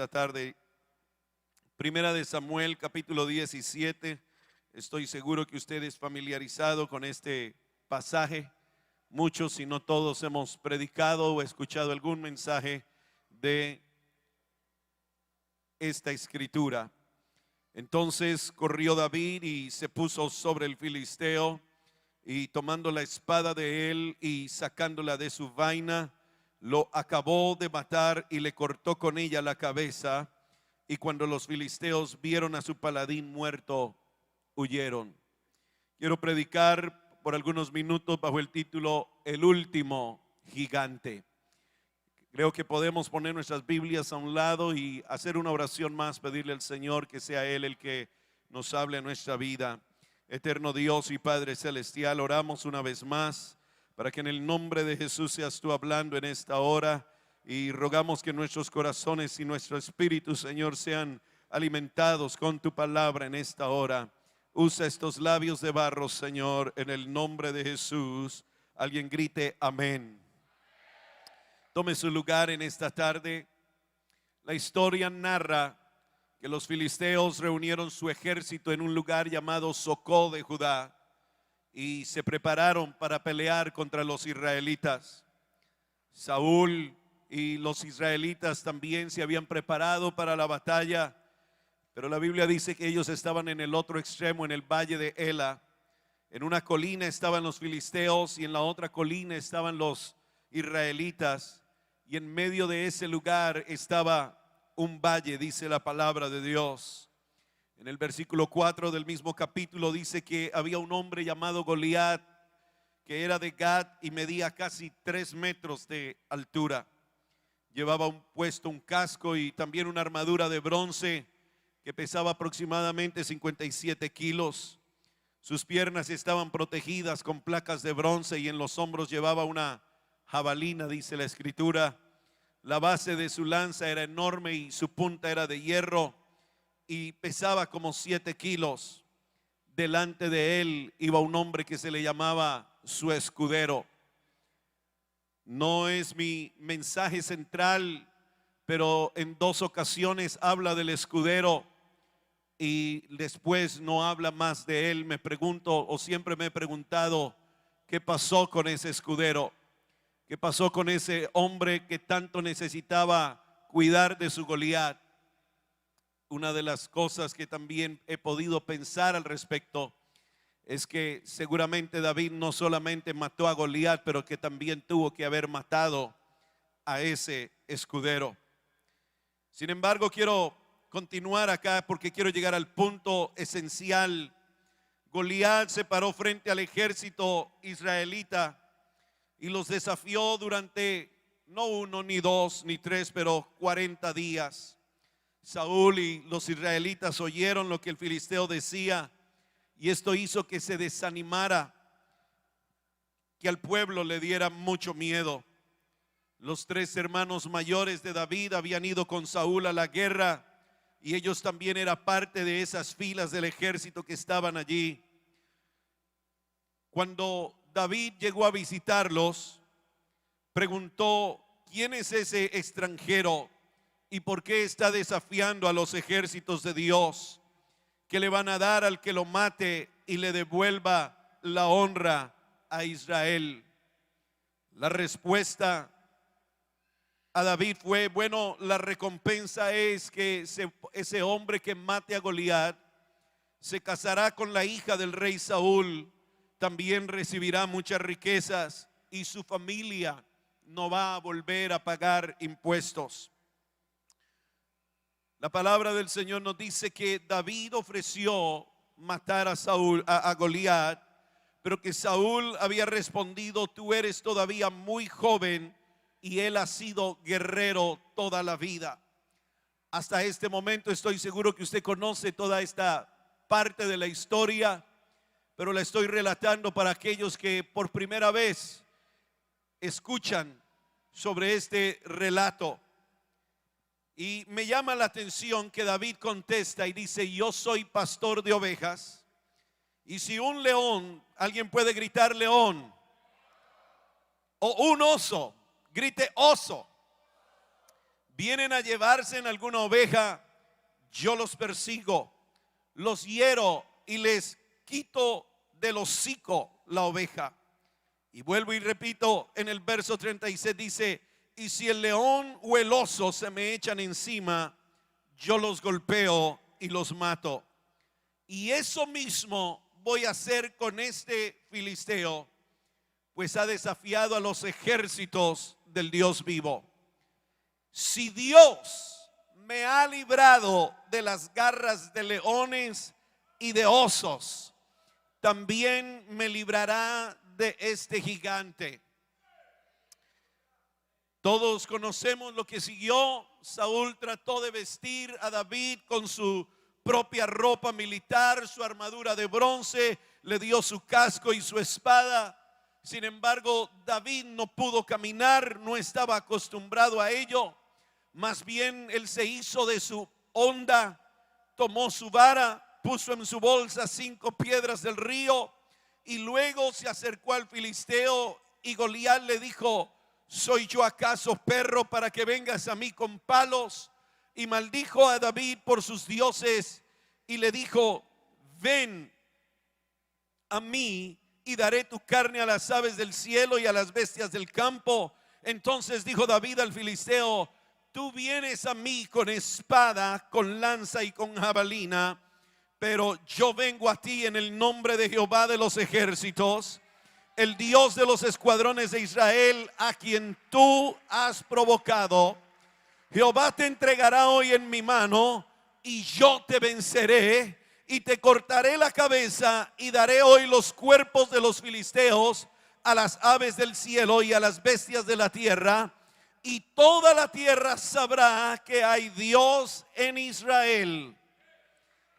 Esta tarde, Primera de Samuel, capítulo 17. Estoy seguro que usted es familiarizado con este pasaje. Muchos, si no todos, hemos predicado o escuchado algún mensaje de esta escritura. Entonces corrió David y se puso sobre el filisteo, y tomando la espada de él y sacándola de su vaina, lo acabó de matar y le cortó con ella la cabeza. Y cuando los filisteos vieron a su paladín muerto, huyeron. Quiero predicar por algunos minutos bajo el título El último gigante. Creo que podemos poner nuestras Biblias a un lado y hacer una oración más, pedirle al Señor que sea Él el que nos hable a nuestra vida. Eterno Dios y Padre Celestial, oramos una vez más para que en el nombre de Jesús seas tú hablando en esta hora, y rogamos que nuestros corazones y nuestro espíritu, Señor, sean alimentados con tu palabra en esta hora. Usa estos labios de barro, Señor, en el nombre de Jesús. Alguien grite amén. Tome su lugar en esta tarde. La historia narra que los filisteos reunieron su ejército en un lugar llamado Socó de Judá y se prepararon para pelear contra los israelitas. Saúl y los israelitas también se habían preparado para la batalla, pero la Biblia dice que ellos estaban en el otro extremo, en el valle de Ela. En una colina estaban los filisteos y en la otra colina estaban los israelitas, y en medio de ese lugar estaba un valle, dice la palabra de Dios. En el versículo 4 del mismo capítulo dice que había un hombre llamado Goliat, que era de Gad y medía casi 3 metros de altura. Llevaba puesto un casco y también una armadura de bronce que pesaba aproximadamente 57 kilos. Sus piernas estaban protegidas con placas de bronce y en los hombros llevaba una jabalina, dice la escritura. La base de su lanza era enorme y su punta era de hierro y pesaba como 7 kilos. Delante de él iba un hombre que se le llamaba su escudero. No es mi mensaje central, pero en 2 ocasiones habla del escudero y después no habla más de él. Me pregunto, o siempre me he preguntado, ¿qué pasó con ese escudero? ¿Qué pasó con ese hombre que tanto necesitaba cuidar de su Goliat? Una de las cosas que también he podido pensar al respecto es que seguramente David no solamente mató a Goliat, pero que también tuvo que haber matado a ese escudero. Sin embargo, quiero continuar acá porque quiero llegar al punto esencial. Goliat se paró frente al ejército israelita y los desafió durante no 1, ni 2, ni 3, pero 40 días. Saúl y los israelitas oyeron lo que el filisteo decía, y esto hizo que se desanimara, que al pueblo le diera mucho miedo. Los 3 hermanos mayores de David habían ido con Saúl a la guerra y ellos también eran parte de esas filas del ejército que estaban allí. Cuando David llegó a visitarlos, preguntó: ¿quién es ese extranjero y por qué está desafiando a los ejércitos de Dios? ¿Qué le van a dar al que lo mate y le devuelva la honra a Israel? La respuesta a David fue: bueno, la recompensa es que ese hombre que mate a Goliat se casará con la hija del rey Saúl, también recibirá muchas riquezas y su familia no va a volver a pagar impuestos. La palabra del Señor nos dice que David ofreció matar a Saúl, a Goliat, pero que Saúl había respondido: tú eres todavía muy joven y él ha sido guerrero toda la vida. Hasta este momento estoy seguro que usted conoce toda esta parte de la historia, pero la estoy relatando para aquellos que por primera vez escuchan sobre este relato. Y me llama la atención que David contesta y dice: yo soy pastor de ovejas, y si un león, alguien puede gritar león, o un oso, grite oso, vienen a llevarse en alguna oveja, yo los persigo, los hiero y les quito del hocico la oveja. Y vuelvo y repito, en el verso 36 dice: y si el león o el oso se me echan encima, yo los golpeo y los mato. Y eso mismo voy a hacer con este filisteo, pues ha desafiado a los ejércitos del Dios vivo. Si Dios me ha librado de las garras de leones y de osos, también me librará de este gigante. Todos conocemos lo que siguió. Saúl trató de vestir a David con su propia ropa militar, su armadura de bronce, le dio su casco y su espada. Sin embargo, David no pudo caminar, no estaba acostumbrado a ello. Más bien él se hizo de su honda, tomó su vara, puso en su bolsa 5 piedras del río y luego se acercó al filisteo, y Goliat le dijo: ¿soy yo acaso perro para que vengas a mí con palos? Y maldijo a David por sus dioses y le dijo: ven a mí y daré tu carne a las aves del cielo y a las bestias del campo. Entonces dijo David al filisteo: tú vienes a mí con espada, con lanza y con jabalina, pero yo vengo a ti en el nombre de Jehová de los ejércitos, el Dios de los escuadrones de Israel, a quien tú has provocado. Jehová te entregará hoy en mi mano, y yo te venceré, y te cortaré la cabeza, y daré hoy los cuerpos de los filisteos a las aves del cielo y a las bestias de la tierra, y toda la tierra sabrá que hay Dios en Israel.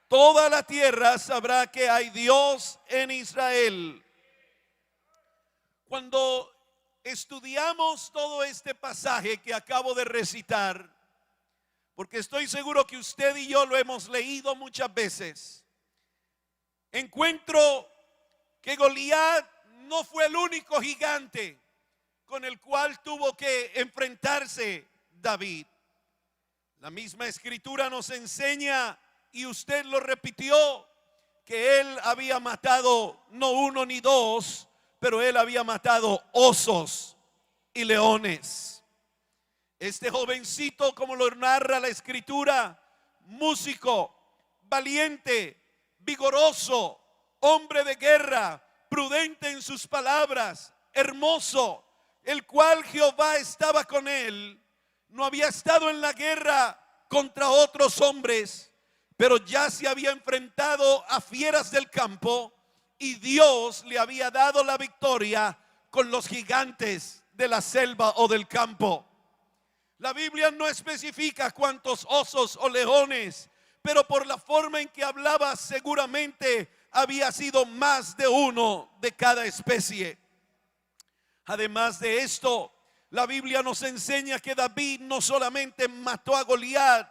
Toda la tierra sabrá que hay Dios en Israel. Cuando estudiamos todo este pasaje que acabo de recitar, porque estoy seguro que usted y yo lo hemos leído muchas veces, encuentro que Goliat no fue el único gigante con el cual tuvo que enfrentarse David. La misma escritura nos enseña, y usted lo repitió, que él había matado no 1 ni 2, pero él había matado osos y leones. Este jovencito, como lo narra la escritura, músico, valiente, vigoroso, hombre de guerra, prudente en sus palabras, hermoso, el cual Jehová estaba con él, no había estado en la guerra contra otros hombres, pero ya se había enfrentado a fieras del campo, y Dios le había dado la victoria con los gigantes de la selva o del campo. La Biblia no especifica cuántos osos o leones, pero por la forma en que hablaba seguramente había sido más de uno de cada especie. Además de esto, la Biblia nos enseña que David no solamente mató a Goliat,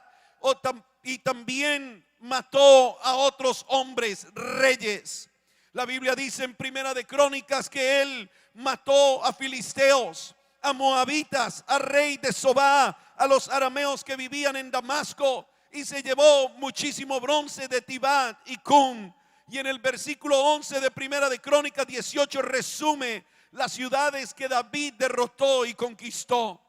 y también mató a otros hombres, reyes. La Biblia dice en Primera de Crónicas que él mató a filisteos, a moabitas, a rey de Sobá, a los arameos que vivían en Damasco, y se llevó muchísimo bronce de Tibat y Cun. Y en el versículo 11 de Primera de Crónicas 18 resume las ciudades que David derrotó y conquistó.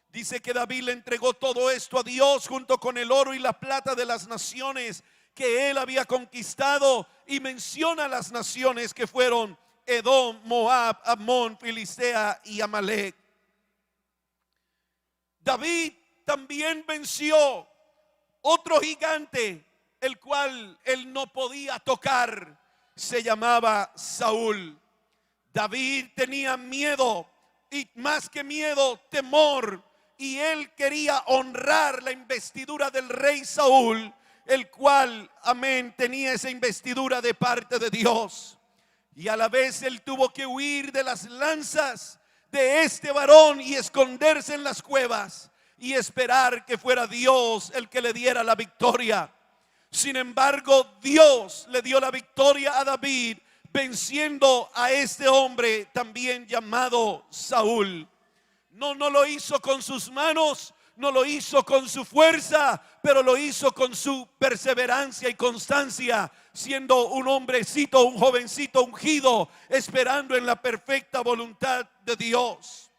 Dice que David le entregó todo esto a Dios junto con el oro y la plata de las naciones que él había conquistado, y menciona las naciones que fueron Edom, Moab, Amón, Filistea y Amalek. David también venció otro gigante, el cual él no podía tocar. Se llamaba Saúl. David tenía miedo, y más que miedo, temor, y él quería honrar la investidura del rey Saúl, el cual, amén, tenía esa investidura de parte de Dios. Y a la vez él tuvo que huir de las lanzas de este varón y esconderse en las cuevas y esperar que fuera Dios el que le diera la victoria. Sin embargo, Dios le dio la victoria a David, venciendo a este hombre también llamado Saúl. No lo hizo con sus manos, no lo hizo con su fuerza, pero lo hizo con su perseverancia y constancia, siendo un hombrecito, un jovencito ungido, esperando en la perfecta voluntad de Dios.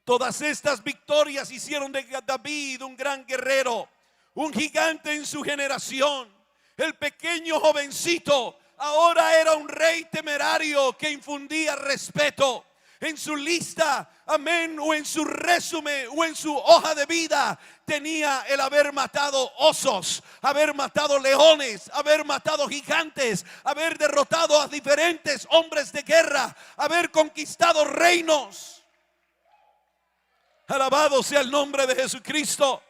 Todas estas victorias hicieron de David un gran guerrero, un gigante en su generación. El pequeño jovencito ahora era un rey temerario que infundía respeto. En su lista, amén, o en su resumen, o en su hoja de vida, tenía el haber matado osos, haber matado leones, haber matado gigantes, haber derrotado a diferentes hombres de guerra, haber conquistado reinos. Alabado sea el nombre de Jesucristo.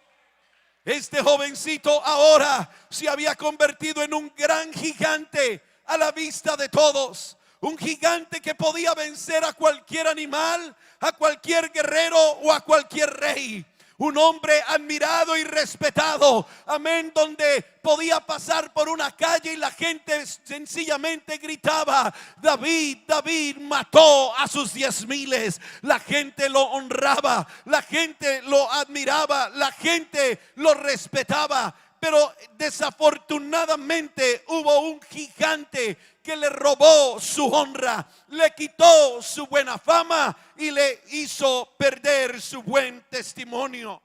Este jovencito ahora se había convertido en un gran gigante a la vista de todos. Un gigante que podía vencer a cualquier animal, a cualquier guerrero o a cualquier rey. Un hombre admirado y respetado, amén, donde podía pasar por una calle y la gente sencillamente gritaba: David, David mató a sus 10,000. La gente lo honraba, la gente lo admiraba, la gente lo respetaba. Pero desafortunadamente hubo un gigante que le robó su honra, le quitó su buena fama y le hizo perder su buen testimonio.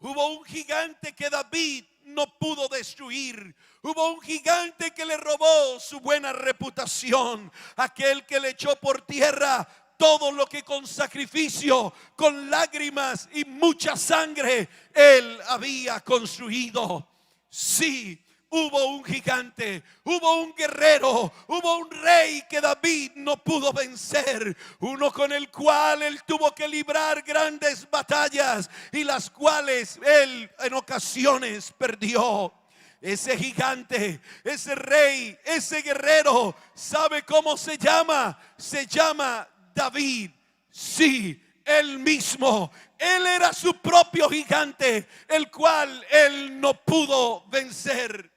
Hubo un gigante que David no pudo destruir. Hubo un gigante que le robó su buena reputación, aquel que le echó por tierra todo lo que con sacrificio, con lágrimas y mucha sangre él había construido. Sí, hubo un gigante, hubo un guerrero, hubo un rey que David no pudo vencer, uno con el cual él tuvo que librar grandes batallas y las cuales él en ocasiones perdió. Ese gigante, ese rey, ese guerrero, ¿sabe cómo se llama? Se llama David. Sí, él mismo. Él era su propio gigante, el cual él no pudo vencer.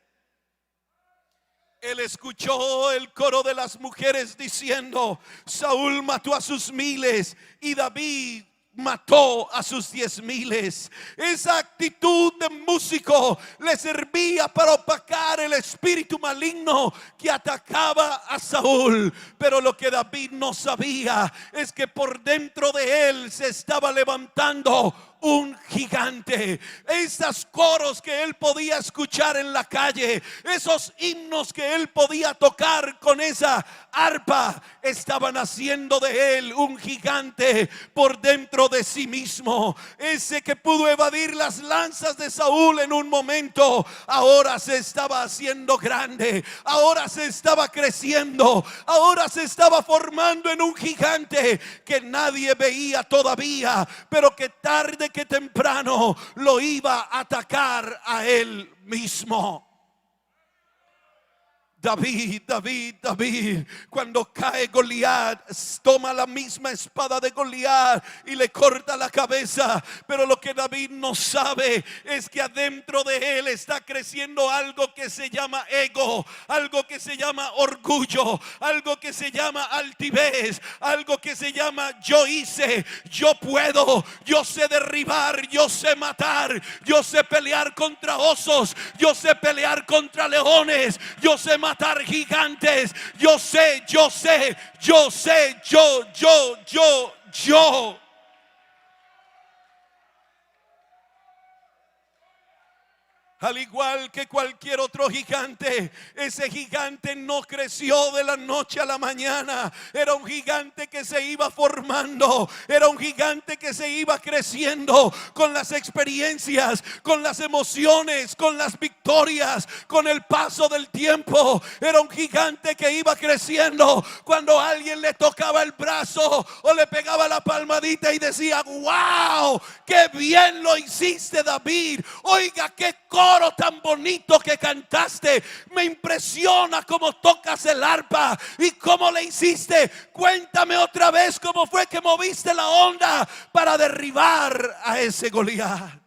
Él escuchó el coro de las mujeres diciendo: Saúl mató a sus 1000 y David mató a sus 10,000. Esa actitud de músico le servía para opacar el espíritu maligno que atacaba a Saúl. Pero lo que David no sabía es que por dentro de él se estaba levantando un gigante. Esos coros que él podía escuchar en la calle, esos himnos que él podía tocar con esa arpa, estaban haciendo de él un gigante por dentro de sí mismo. Ese que pudo evadir las lanzas de Saúl en un momento, ahora se estaba haciendo grande, ahora se estaba creciendo, ahora se estaba formando en un gigante que nadie veía todavía, pero que tarde que temprano lo iba a atacar a él mismo. David, cuando cae Goliat, toma la misma espada de Goliat y le corta la cabeza. Pero lo que David no sabe es que adentro de él está creciendo algo que se llama ego, algo que se llama orgullo, algo que se llama altivez, algo que se llama yo hice, yo puedo, yo sé derribar, yo sé matar, yo sé pelear contra osos, yo sé pelear contra leones, yo sé matar gigantes, yo sé. Al igual que cualquier otro gigante, ese gigante no creció de la noche a la mañana. Era un gigante que se iba formando, era un gigante que se iba creciendo con las experiencias, con las emociones, con las victorias, con el paso del tiempo. Era un gigante que iba creciendo cuando alguien le tocaba el brazo o le pegaba la palmadita y decía: wow, qué bien lo hiciste, David. Oiga, qué coro tan bonito que cantaste. Me impresiona cómo tocas el arpa y cómo le hiciste. Cuéntame otra vez cómo fue que moviste la onda para derribar a ese Goliat.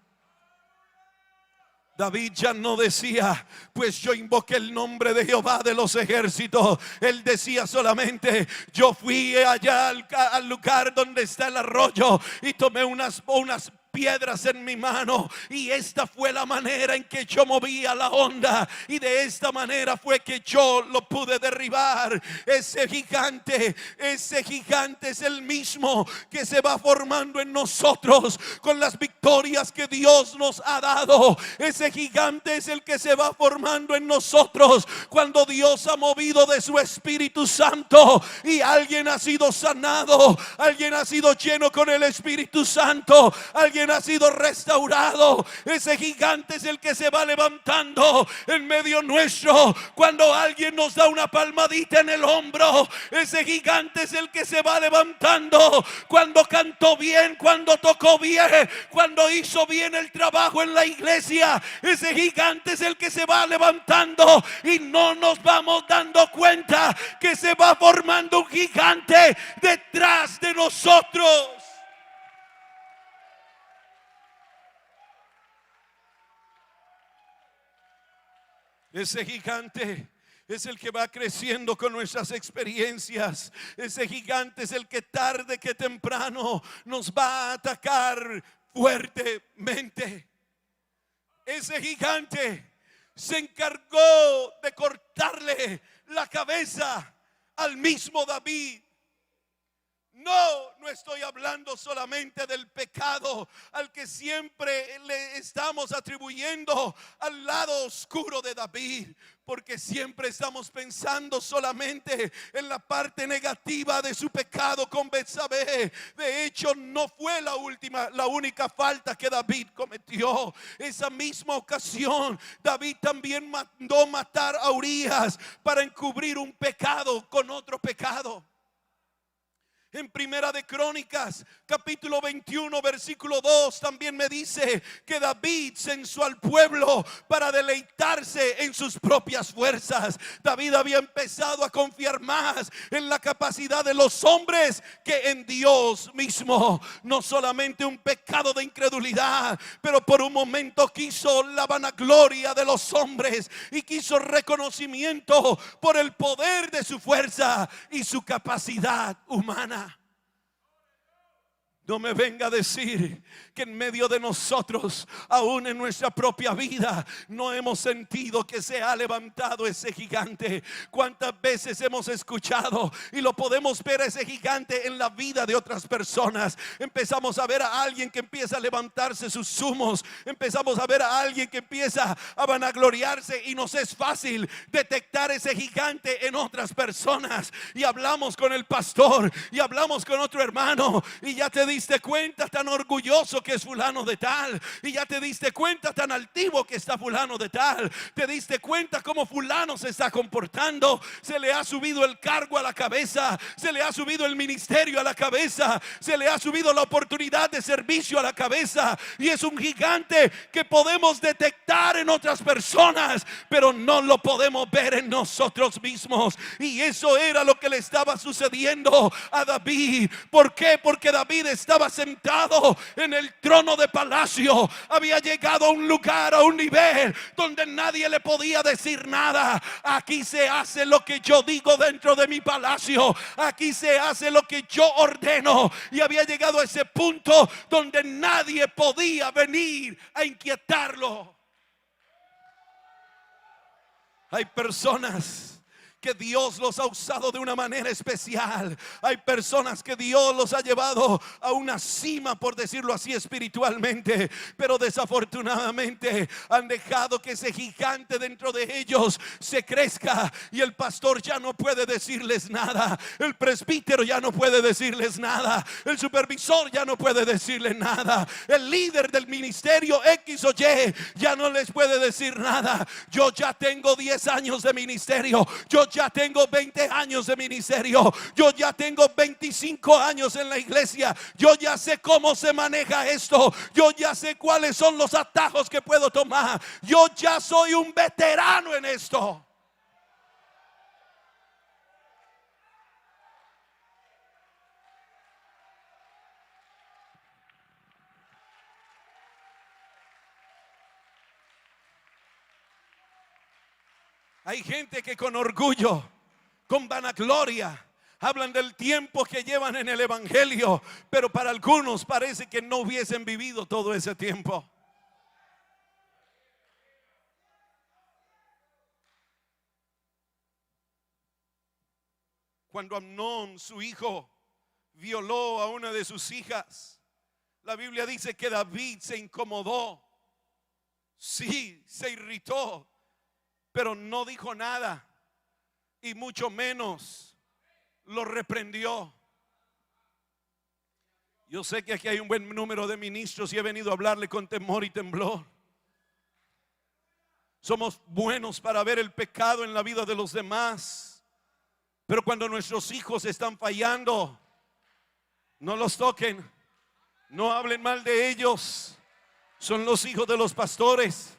David ya no decía: pues yo invoqué el nombre de Jehová de los ejércitos. Él decía solamente: yo fui allá al lugar donde está el arroyo y tomé unas piedras en mi mano, y esta fue la manera en que yo movía la onda, y de esta manera fue que yo lo pude derribar. Ese gigante es el mismo que se va formando en nosotros con las victorias que Dios nos ha dado. Ese gigante es el que se va formando en nosotros cuando Dios ha movido de su Espíritu Santo y alguien ha sido sanado, alguien ha sido lleno con el Espíritu Santo, alguien ha sido restaurado. Ese gigante es el que se va levantando en medio nuestro cuando alguien nos da una palmadita en el hombro. Ese gigante es el que se va levantando cuando cantó bien, cuando tocó bien, cuando hizo bien el trabajo en la iglesia. Ese gigante es el que se va levantando y no nos vamos dando cuenta que se va formando un gigante detrás de nosotros. Ese gigante es el que va creciendo con nuestras experiencias. Ese gigante es el que tarde que temprano nos va a atacar fuertemente. Ese gigante se encargó de cortarle la cabeza al mismo David. No estoy hablando solamente del pecado al que siempre le estamos atribuyendo al lado oscuro de David, porque siempre estamos pensando solamente en la parte negativa de su pecado con Betsabé. De hecho, no fue la única falta que David cometió. Esa misma ocasión, David también mandó matar a Urías para encubrir un pecado con otro pecado. En Primera de Crónicas, capítulo 21, versículo 2, también me dice que David censó al pueblo para deleitarse en sus propias fuerzas. David había empezado a confiar más en la capacidad de los hombres que en Dios mismo. No solamente un pecado de incredulidad, pero por un momento quiso la vanagloria de los hombres y quiso reconocimiento por el poder de su fuerza y su capacidad humana. No me venga a decir que en medio de nosotros, aún en nuestra propia vida, no hemos sentido que se ha levantado ese gigante. ¿Cuántas veces hemos escuchado y lo podemos ver ese gigante en la vida de otras personas? Empezamos a ver a alguien que empieza a levantarse sus humos, empezamos a ver a alguien que empieza a vanagloriarse y nos es fácil detectar ese gigante en otras personas. Y hablamos con el pastor y hablamos con otro hermano y ya te diste cuenta tan orgulloso que es fulano de tal, y ya te diste cuenta tan altivo que está fulano de tal, te diste cuenta cómo fulano se está comportando, se le ha subido el cargo a la cabeza, se le ha subido el ministerio a la cabeza, se le ha subido la oportunidad de servicio a la cabeza, y es un gigante que podemos detectar en otras personas, pero no lo podemos ver en nosotros mismos. Y eso era lo que le estaba sucediendo a David. ¿Por qué? Porque David estaba sentado en el trono de palacio, había llegado a un lugar, a un nivel donde nadie le podía decir nada. Aquí se hace lo que yo digo dentro de mi palacio, aquí se hace lo que yo ordeno, y había llegado a ese punto donde nadie podía venir a inquietarlo. Hay personas que Dios los ha usado de una manera especial. Hay personas que Dios los ha llevado a una cima, por decirlo así, espiritualmente, pero desafortunadamente han dejado que ese gigante dentro de ellos se crezca, y el pastor ya no puede decirles nada, el presbítero ya no puede decirles nada, el supervisor ya no puede decirles nada, el líder del ministerio X o Y ya no les puede decir nada. Yo ya tengo 10 años de ministerio, yo ya tengo 20 años de ministerio, yo ya tengo 25 años en la iglesia, yo ya sé cómo se maneja esto, yo ya sé cuáles son los atajos que puedo tomar, yo ya soy un veterano en esto. Hay gente que con orgullo, con vanagloria, hablan del tiempo que llevan en el evangelio, pero para algunos parece que no hubiesen vivido todo ese tiempo. Cuando Amnón, su hijo, violó a una de sus hijas, la Biblia dice que David se incomodó. Sí, se irritó, pero no dijo nada, y mucho menos lo reprendió. Yo sé que aquí hay un buen número de ministros y he venido a hablarle con temor y temblor. Somos buenos para ver el pecado en la vida de los demás, pero cuando nuestros hijos están fallando, no los toquen, no hablen mal de ellos. Son los hijos de los pastores,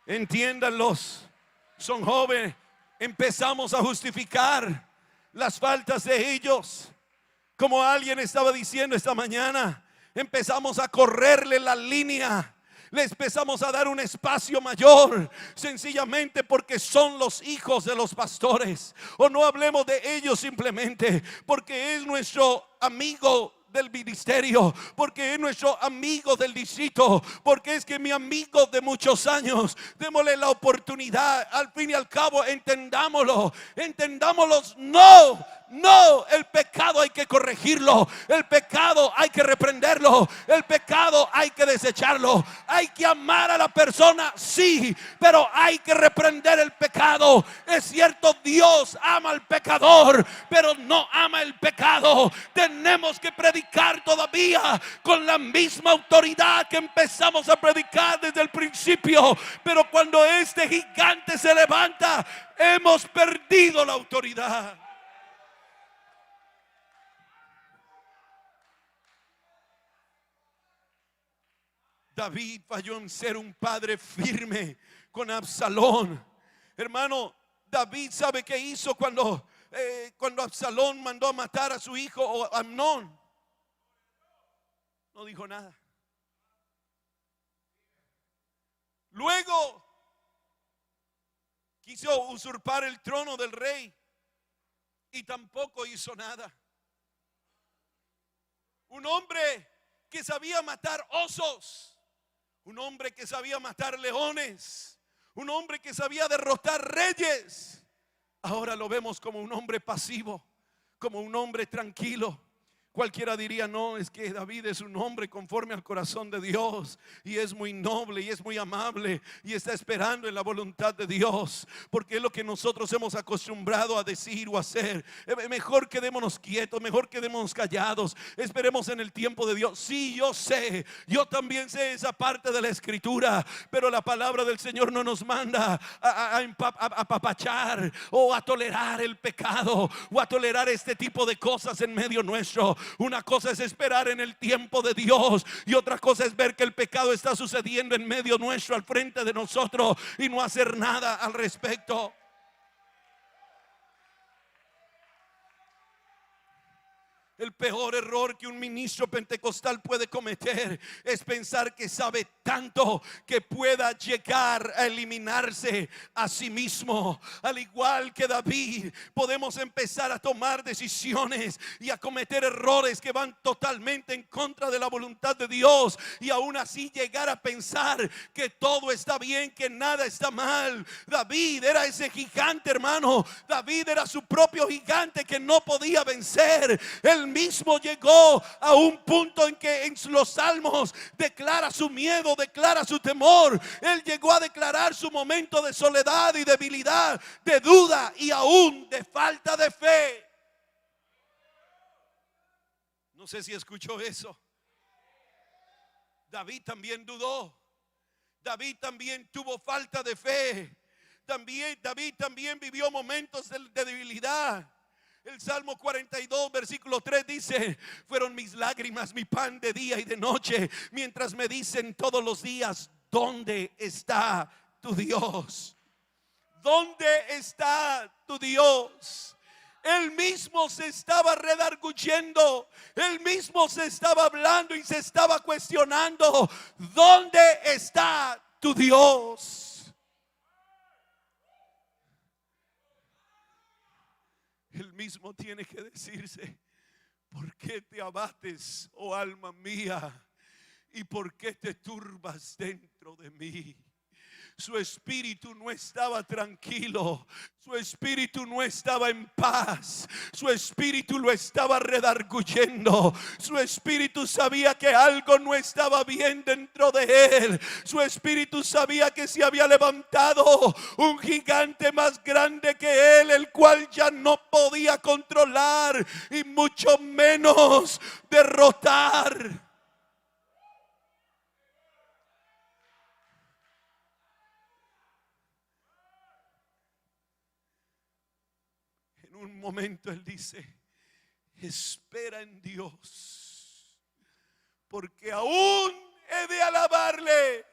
entiéndanlos. Son jóvenes. Empezamos a justificar las faltas de ellos. Como alguien estaba diciendo esta mañana, empezamos a correrle la línea. Les empezamos a dar un espacio mayor, sencillamente porque son los hijos de los pastores. O no hablemos de ellos simplemente porque es nuestro amigo del ministerio, porque es nuestro amigo del distrito, porque es que mi amigo de muchos años. Démosle la oportunidad. Al fin y al cabo, entendámoslo. No, el pecado hay que corregirlo, el pecado hay que reprenderlo, el pecado hay que desecharlo. Hay que amar a la persona, sí, pero hay que reprender el pecado. Es cierto, Dios ama al pecador, pero no ama el pecado. Tenemos que predicar todavía con la misma autoridad que empezamos a predicar desde el principio, pero cuando este gigante se levanta, hemos perdido la autoridad. David falló en ser un padre firme con Absalón. Hermano, David sabe qué hizo cuando Absalón mandó a matar a su hijo Amnón. No dijo nada. Luego quiso usurpar el trono del rey y tampoco hizo nada. Un hombre que sabía matar osos, un hombre que sabía matar leones, un hombre que sabía derrotar reyes, ahora lo vemos como un hombre pasivo, como un hombre tranquilo. Cualquiera diría, no, es que David es un hombre conforme al corazón de Dios y es muy noble y es muy amable y está esperando en la voluntad de Dios, porque es lo que nosotros hemos acostumbrado a decir o hacer. Mejor quedémonos quietos, mejor quedémonos callados, esperemos en el tiempo de Dios. Sí, yo sé, yo también sé esa parte de la escritura, pero la palabra del Señor no nos manda a apapachar o a tolerar el pecado o a tolerar este tipo de cosas en medio nuestro. Una cosa es esperar en el tiempo de Dios y otra cosa es ver que el pecado está sucediendo en medio nuestro, al frente de nosotros, y no hacer nada al respecto. El peor error que un ministro pentecostal puede cometer es pensar que sabe tanto que pueda llegar a eliminarse a sí mismo. Al igual que David, podemos empezar a tomar decisiones y a cometer errores que van totalmente en contra de la voluntad de Dios, y aún así llegar a pensar que todo está bien, que nada está mal. David era ese gigante, hermano. David era su propio gigante que no podía vencer. Él mismo llegó a un punto en que en los salmos declara su miedo, declara su temor. Él llegó a declarar su momento de soledad y debilidad, de duda y aún de falta de fe. No sé si escuchó eso. David también dudó. David también tuvo falta de fe. David también vivió momentos de debilidad. El Salmo 42 versículo 3 dice: fueron mis lágrimas mi pan de día y de noche, mientras me dicen todos los días, ¿dónde está tu Dios? ¿Dónde está tu Dios? Él mismo se estaba redarguyendo, él mismo se estaba hablando y se estaba cuestionando: ¿dónde está tu Dios? Él mismo tiene que decirse: ¿por qué te abates, oh alma mía? ¿Y por qué te turbas dentro de mí? Su espíritu no estaba tranquilo, su espíritu no estaba en paz, su espíritu lo estaba redarguyendo, su espíritu sabía que algo no estaba bien dentro de él, su espíritu sabía que se había levantado un gigante más grande que él, el cual ya no podía controlar y mucho menos derrotar. En un momento él dice: espera en Dios, porque aún he de alabarle.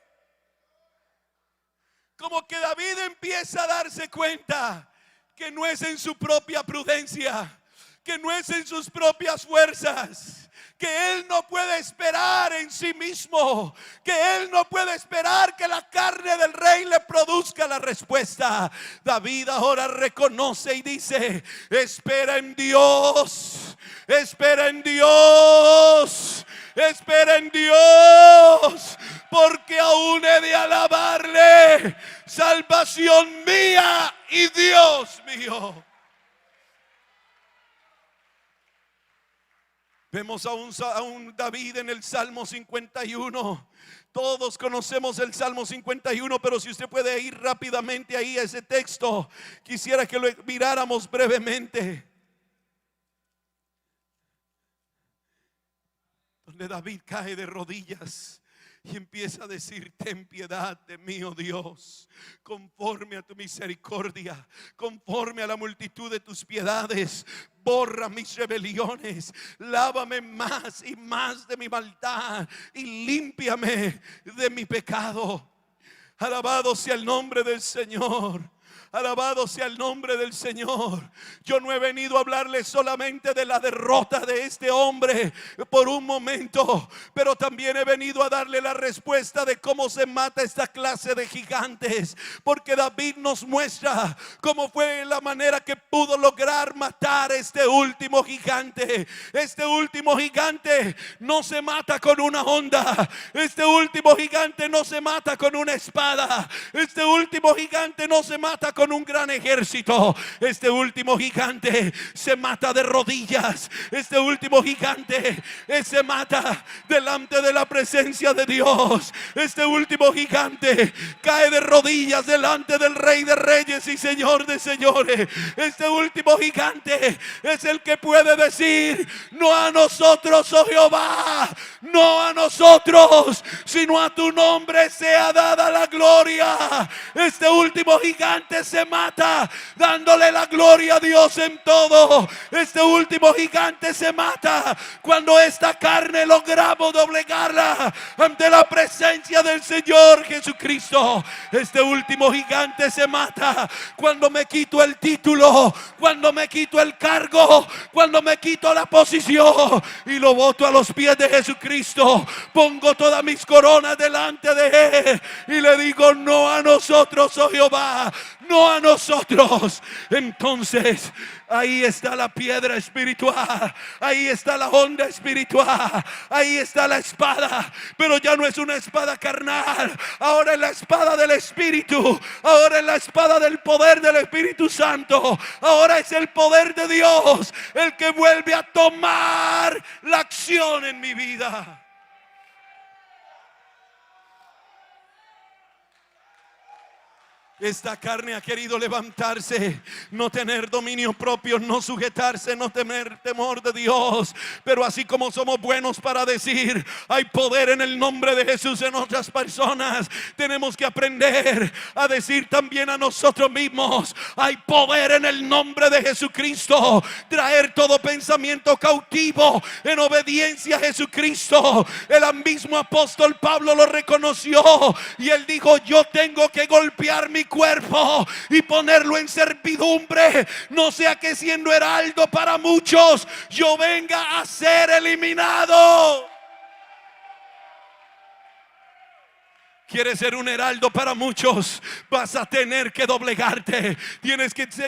Como que David empieza a darse cuenta que no es en su propia prudencia, que no es en sus propias fuerzas, que él no puede esperar en sí mismo, que él no puede esperar que la carne del rey le produzca la respuesta. David ahora reconoce y dice: espera en Dios, espera en Dios, espera en Dios, porque aún he de alabarle, salvación mía y Dios mío. Vemos a un David en el Salmo 51. Todos conocemos el Salmo 51, pero si usted puede ir rápidamente ahí a ese texto, quisiera que lo miráramos brevemente. Donde David cae de rodillas y empieza a decir: ten piedad de mí, oh Dios, conforme a tu misericordia, conforme a la multitud de tus piedades, borra mis rebeliones, lávame más y más de mi maldad y límpiame de mi pecado. Alabado sea el nombre del Señor. Alabado sea el nombre del Señor. Yo no he venido a hablarles solamente de la derrota de este hombre por un momento, pero también he venido a darle la respuesta de cómo se mata esta clase de gigantes, porque David nos muestra cómo fue la manera que pudo lograr matar este último gigante. Este último gigante no se mata con una honda, este último gigante no se mata con una espada, este último gigante no se mata con un gran ejército. Este último gigante se mata de rodillas. Este último gigante se mata delante de la presencia de Dios. Este último gigante cae de rodillas delante del Rey de Reyes y Señor de Señores. Este último gigante es el que puede decir: no a nosotros, oh Jehová, no a nosotros, sino a tu nombre sea dada la gloria. Este último gigante se mata dándole la gloria a Dios en todo. Este último gigante se mata cuando esta carne logramos doblegarla ante la presencia del Señor Jesucristo. Este último gigante se mata cuando me quito el título, cuando me quito el cargo, cuando me quito la posición y lo boto a los pies de Jesucristo. Pongo todas mis coronas delante de Él y le digo: no a nosotros, oh Jehová, no a nosotros. Entonces ahí está la piedra espiritual, ahí está la onda espiritual, ahí está la espada, pero ya no es una espada carnal, ahora es la espada del Espíritu, ahora es la espada del poder del Espíritu Santo, ahora es el poder de Dios el que vuelve a tomar la acción en mi vida. Esta carne ha querido levantarse, no tener dominio propio, no sujetarse, no tener temor de Dios. Pero así como somos buenos para decir hay poder en el nombre de Jesús en otras personas, tenemos que aprender a decir también a nosotros mismos: hay poder en el nombre de Jesucristo. Traer todo pensamiento cautivo en obediencia a Jesucristo. El mismo apóstol Pablo lo reconoció y él dijo: yo tengo que golpear mi cuerpo y ponerlo en servidumbre, no sea que siendo heraldo para muchos yo venga a ser eliminado. Quieres ser un heraldo para muchos, vas a tener que doblegarte.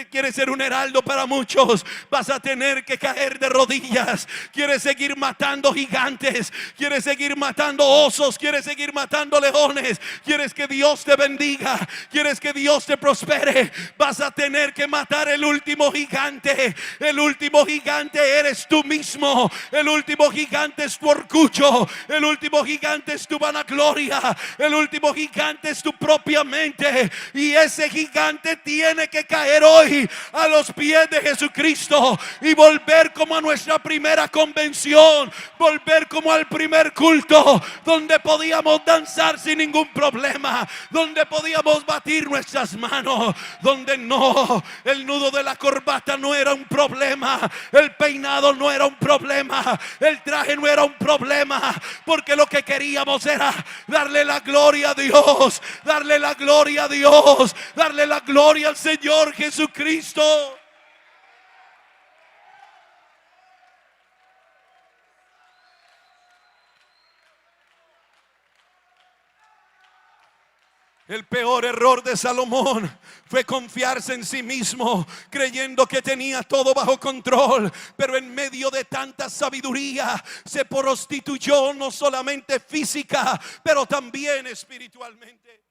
Quieres ser un heraldo para muchos, vas a tener que caer de rodillas. Quieres seguir matando gigantes, quieres seguir matando osos, quieres seguir matando leones. Quieres que Dios te bendiga, quieres que Dios te prospere, vas a tener que matar el último gigante. El último gigante eres tú mismo. El último gigante es tu orgullo. El último gigante es tu vanagloria. El último gigante es tu propia mente. Y ese gigante tiene que caer hoy a los pies de Jesucristo y volver como a nuestra primera convención, volver como al primer culto, donde podíamos danzar sin ningún problema, donde podíamos batir nuestras manos, donde no, el nudo de la corbata no era un problema, el peinado no era un problema, el traje no era un problema, porque lo que queríamos era darle la gloria a Dios, darle la gloria a Dios, darle la gloria al Señor Jesucristo. El peor error de Salomón fue confiarse en sí mismo, creyendo que tenía todo bajo control, pero en medio de tanta sabiduría se prostituyó, no solamente física, pero también espiritualmente.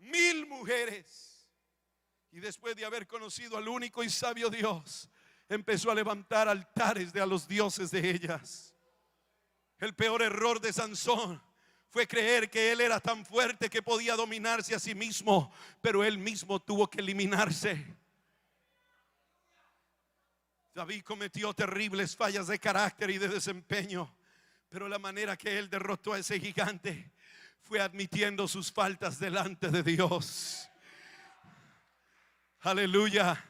1000 mujeres, y después de haber conocido al único y sabio Dios, empezó a levantar altares a los dioses de ellas. El peor error de Sansón fue creer que él era tan fuerte que podía dominarse a sí mismo, pero él mismo tuvo que eliminarse. David cometió terribles fallas de carácter y de desempeño, pero la manera que él derrotó a ese gigante fue admitiendo sus faltas delante de Dios. Aleluya.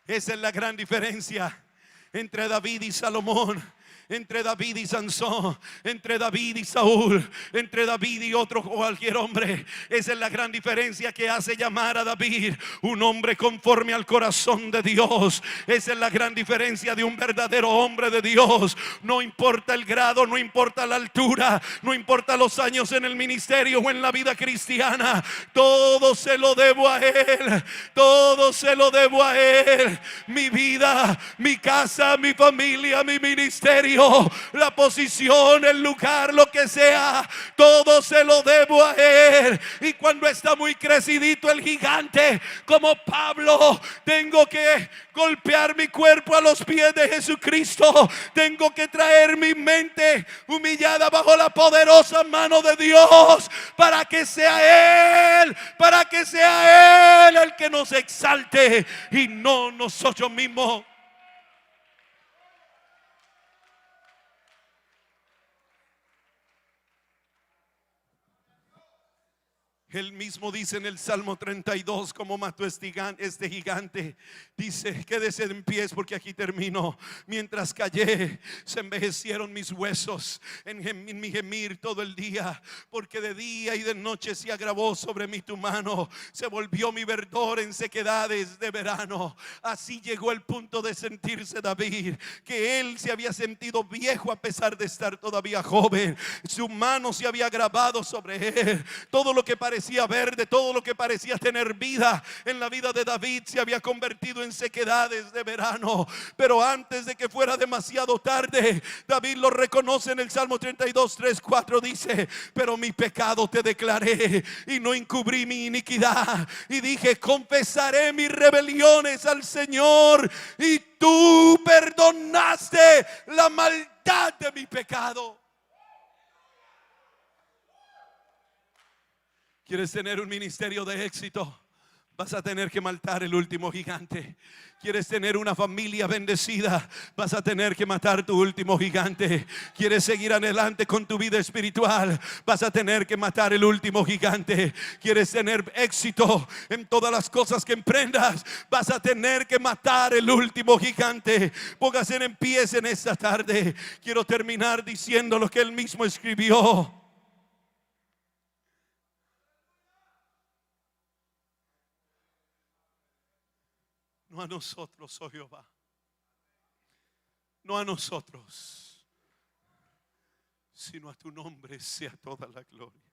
Esa es la gran diferencia entre David y Salomón, entre David y Sansón, entre David y Saúl, entre David y otro cualquier hombre. Esa es la gran diferencia que hace llamar a David un hombre conforme al corazón de Dios. Esa es la gran diferencia de un verdadero hombre de Dios. No importa el grado, no importa la altura, no importa los años en el ministerio o en la vida cristiana, todo se lo debo a Él, todo se lo debo a Él. Mi vida, mi casa, mi familia, mi ministerio, la posición, el lugar, lo que sea, todo se lo debo a Él. Y cuando está muy crecidito el gigante, como Pablo, tengo que golpear mi cuerpo a los pies de Jesucristo. Tengo que traer mi mente humillada bajo la poderosa mano de Dios, para que sea Él, para que sea Él el que nos exalte y no nosotros mismos. Él mismo dice en el Salmo 32 como mató este gigante. Dice: quédese en pies porque aquí termino. Mientras callé, se envejecieron mis huesos en mi gemir todo el día, porque de día y de noche se agravó sobre mí tu mano. Se volvió mi verdor en sequedades de verano. Así llegó el punto de sentirse David, que él se había sentido viejo a pesar de estar todavía joven. Su mano se había agravado sobre él. Todo lo que parecía verde, todo lo que parecía tener vida en la vida de David se había convertido en sequedades de verano. Pero antes de que fuera demasiado tarde, David lo reconoce en el Salmo 32, 3, 4. Dice: pero mi pecado te declaré y no encubrí mi iniquidad. Y dije: confesaré mis rebeliones al Señor, y tú perdonaste la maldad de mi pecado. ¿Quieres tener un ministerio de éxito? Vas a tener que matar el último gigante. ¿Quieres tener una familia bendecida? Vas a tener que matar tu último gigante. ¿Quieres seguir adelante con tu vida espiritual? Vas a tener que matar el último gigante. ¿Quieres tener éxito en todas las cosas que emprendas? Vas a tener que matar el último gigante. Póngase en pie en esta tarde. Quiero terminar diciendo lo que él mismo escribió. No a nosotros, oh Jehová, no a nosotros, sino a tu nombre sea toda la gloria.